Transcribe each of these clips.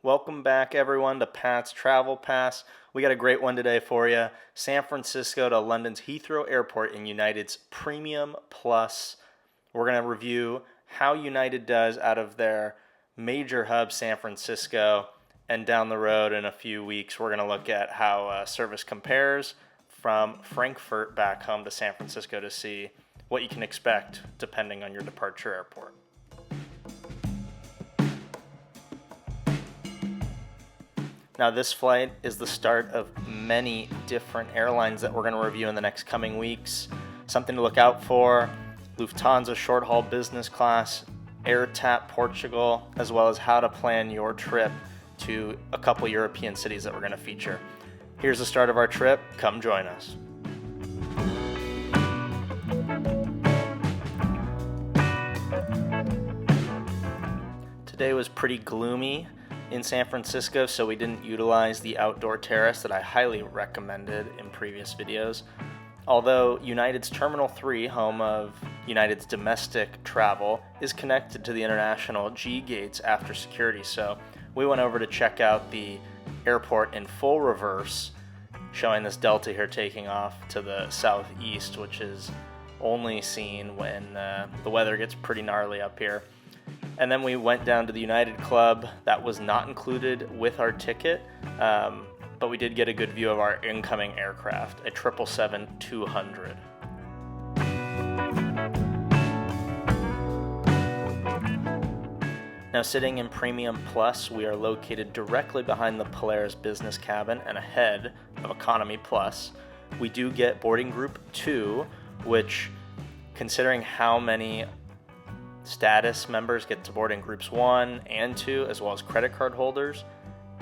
Welcome back, everyone, to Pat's Travel Pass. We got a great one today for you. San Francisco to London's Heathrow Airport in United's Premium Plus. We're going to review how United does out of their major hub, San Francisco, and down the road in a few weeks, we're going to look at how service compares from Frankfurt back home to San Francisco to see what you can expect depending on your departure airport. Now, this flight is the start of many different airlines that we're going to review in the next coming weeks. Something to look out for: Lufthansa short-haul business class, AirTap Portugal, as well as how to plan your trip to a couple European cities that we're going to feature. Here's the start of our trip. Come join us. Today was pretty gloomy in San Francisco, so we didn't utilize the outdoor terrace that I highly recommended in previous videos. Although United's Terminal 3, home of United's domestic travel, is connected to the international G gates after security, so we went over to check out the airport in full reverse, showing this Delta here taking off to the southeast, which is only seen when the weather gets pretty gnarly up here. And then we went down to the United Club. That was not included with our ticket, but we did get a good view of our incoming aircraft, a 777-200. Now, sitting in Premium Plus, we are located directly behind the Polaris business cabin and ahead of Economy Plus. We do get boarding group 2, which, considering how many status members get to board in groups 1 and 2, as well as credit card holders,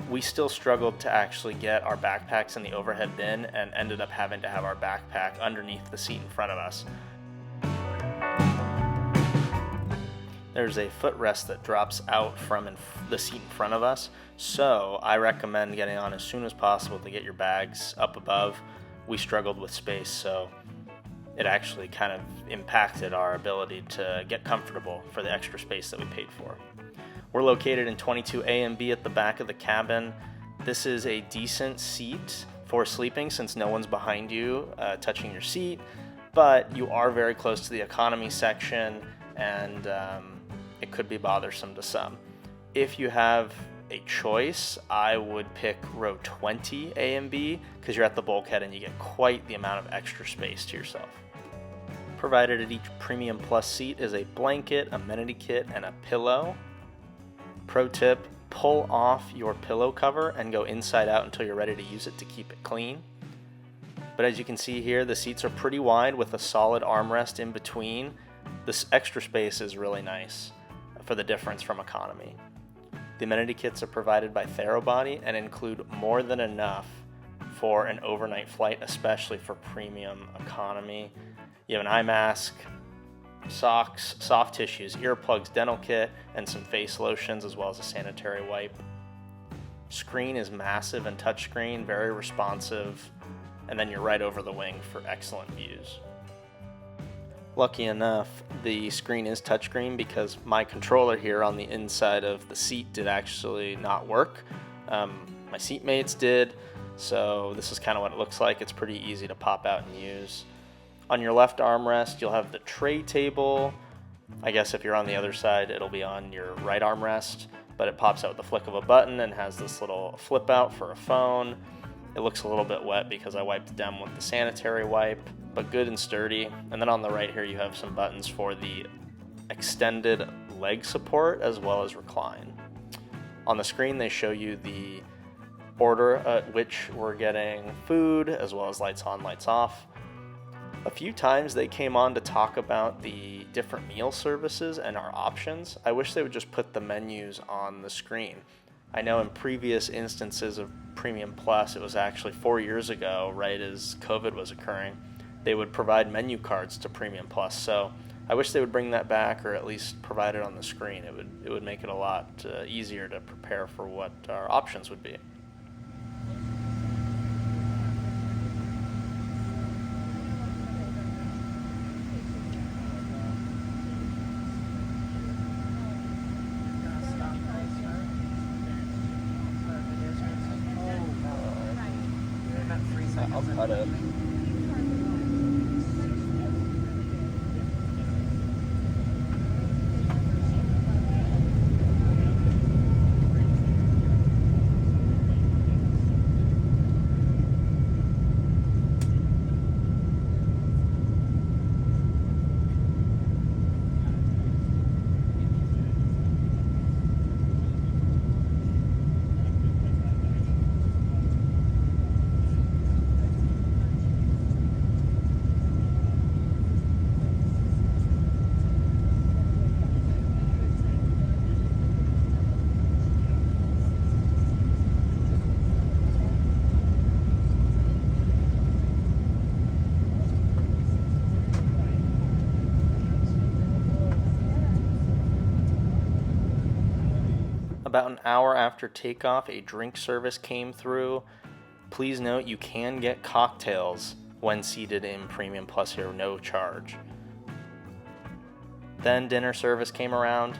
we still struggled to actually get our backpacks in the overhead bin and ended up having to have our backpack underneath the seat in front of us. There's a footrest that drops out from the seat in front of us, so I recommend getting on as soon as possible to get your bags up above. We struggled with space, so it actually kind of impacted our ability to get comfortable for the extra space that we paid for. We're located in 22A and B at the back of the cabin. This is a decent seat for sleeping since no one's behind you touching your seat, but you are very close to the economy section, and it could be bothersome to some. If you have a choice, I would pick row 20 A and B because you're at the bulkhead and you get quite the amount of extra space to yourself. Provided at each Premium Plus seat is a blanket, amenity kit, and a pillow. Pro tip: pull off your pillow cover and go inside out until you're ready to use it to keep it clean. But as you can see here, the seats are pretty wide with a solid armrest in between. This extra space is really nice for the difference from economy. The amenity kits are provided by Therobody and include more than enough for an overnight flight, especially for premium economy. You have an eye mask, socks, soft tissues, earplugs, dental kit, and some face lotions, as well as a sanitary wipe. Screen is massive and touchscreen, very responsive, and then you're right over the wing for excellent views. Lucky enough, the screen is touchscreen because my controller here on the inside of the seat did actually not work. My seatmates did, so this is kind of what it looks like. It's pretty easy to pop out and use. On your left armrest, you'll have the tray table. I guess if you're on the other side, it'll be on your right armrest, but it pops out with the flick of a button and has this little flip out for a phone. It looks a little bit wet because I wiped it down with the sanitary wipe, but good and sturdy. And then on the right here, you have some buttons for the extended leg support as well as recline. On the screen, they show you the order at which we're getting food, as well as lights on, lights off. A few times they came on to talk about the different meal services and our options. I wish they would just put the menus on the screen. I know in previous instances of Premium Plus, it was actually 4 years ago, right as COVID was occurring, they would provide menu cards to Premium Plus. So I wish they would bring that back, or at least provide it on the screen. It would make it a lot easier to prepare for what our options would be. I'll cut it. About an hour after takeoff, a drink service came through. Please note you can get cocktails when seated in Premium Plus here, no charge. Then dinner service came around.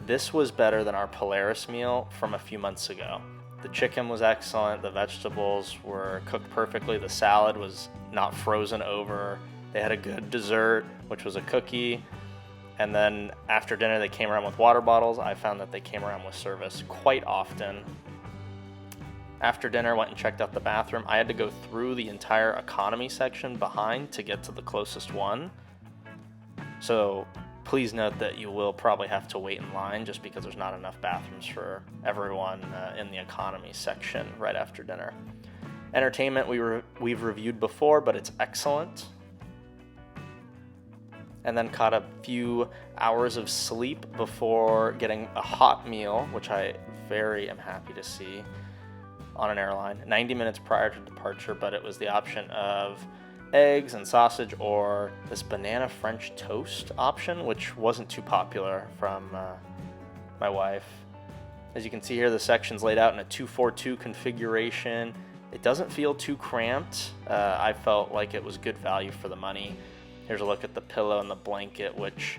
This was better than our Polaris meal from a few months ago. The chicken was excellent, the vegetables were cooked perfectly, the salad was not frozen over. They had a good dessert, which was a cookie. And then after dinner, they came around with water bottles. I found that they came around with service quite often. After dinner, went and checked out the bathroom. I had to go through the entire economy section behind to get to the closest one. So please note that you will probably have to wait in line just because there's not enough bathrooms for everyone in the economy section right after dinner. Entertainment we've reviewed before, but it's excellent. And then caught a few hours of sleep before getting a hot meal, which I very am happy to see on an airline, 90 minutes prior to departure, but it was the option of eggs and sausage or this banana French toast option, which wasn't too popular from my wife. As you can see here, the section's laid out in a 242 configuration. It doesn't feel too cramped. I felt like it was good value for the money. Here's a look at the pillow and the blanket, which,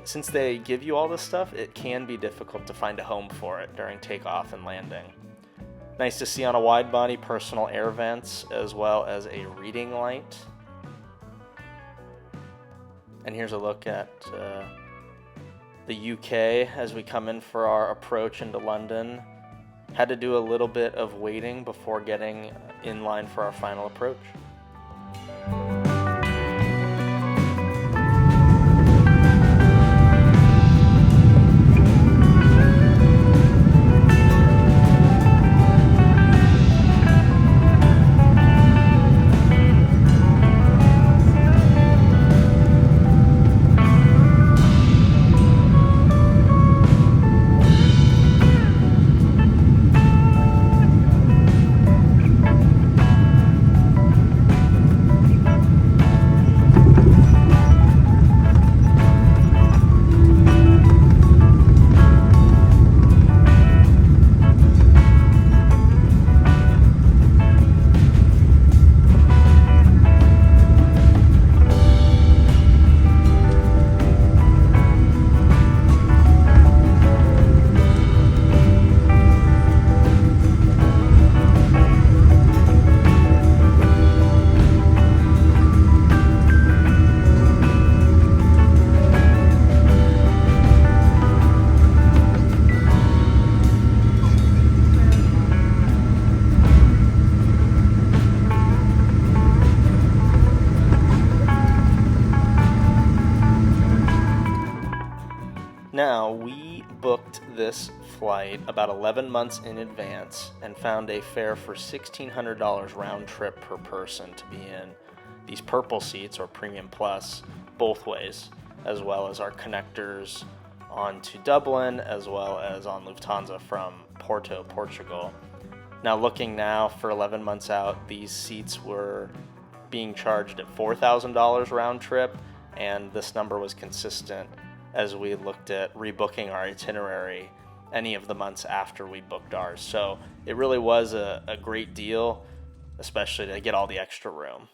since they give you all this stuff, it can be difficult to find a home for it during takeoff and landing. Nice to see on a wide body personal air vents as well as a reading light. And here's a look at the UK as we come in for our approach into London. Had to do a little bit of waiting before getting in line for our final approach. Now, we booked this flight about 11 months in advance and found a fare for $1,600 round trip per person to be in these purple seats or Premium Plus both ways, as well as our connectors onto Dublin, as well as on Lufthansa from Porto, Portugal. Now, looking now for 11 months out, these seats were being charged at $4,000 round trip, and this number was consistent as we looked at rebooking our itinerary any of the months after we booked ours. So it really was a great deal, especially to get all the extra room.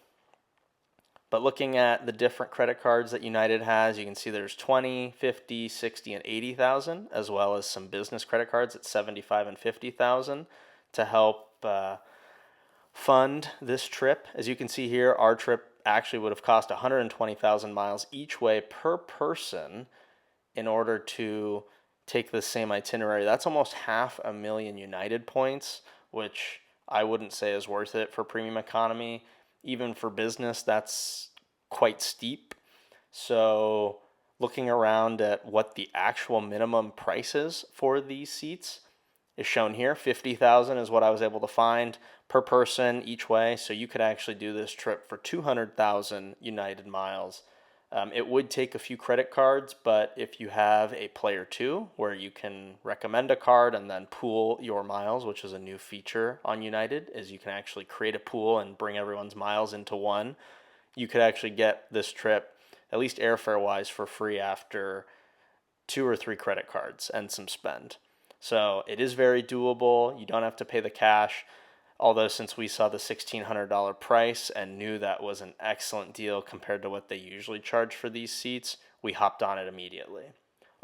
But looking at the different credit cards that United has, you can see there's 20, 50, 60, and 80,000, as well as some business credit cards at 75 and 50,000 to help fund this trip. As you can see here, our trip actually would have cost 120,000 miles each way per person in order to take the same itinerary. That's almost 500,000 United points, which I wouldn't say is worth it for premium economy. Even for business, that's quite steep. So looking around at what the actual minimum price is for these seats is shown here. 50,000 is what I was able to find per person each way. So you could actually do this trip for 200,000 United miles. It would take a few credit cards, but if you have a Player 2 where you can recommend a card and then pool your miles, which is a new feature on United, is you can actually create a pool and bring everyone's miles into one. You could actually get this trip, at least airfare wise, for free after 2 or 3 credit cards and some spend. So it is very doable. You don't have to pay the cash. Although since we saw the $1,600 price and knew that was an excellent deal compared to what they usually charge for these seats, we hopped on it immediately.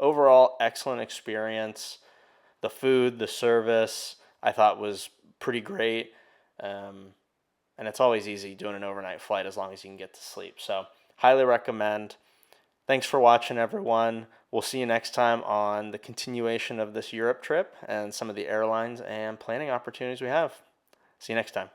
Overall, excellent experience. The food, the service, I thought was pretty great. And it's always easy doing an overnight flight as long as you can get to sleep. So highly recommend. Thanks for watching, everyone. We'll see you next time on the continuation of this Europe trip and some of the airlines and planning opportunities we have. See you next time.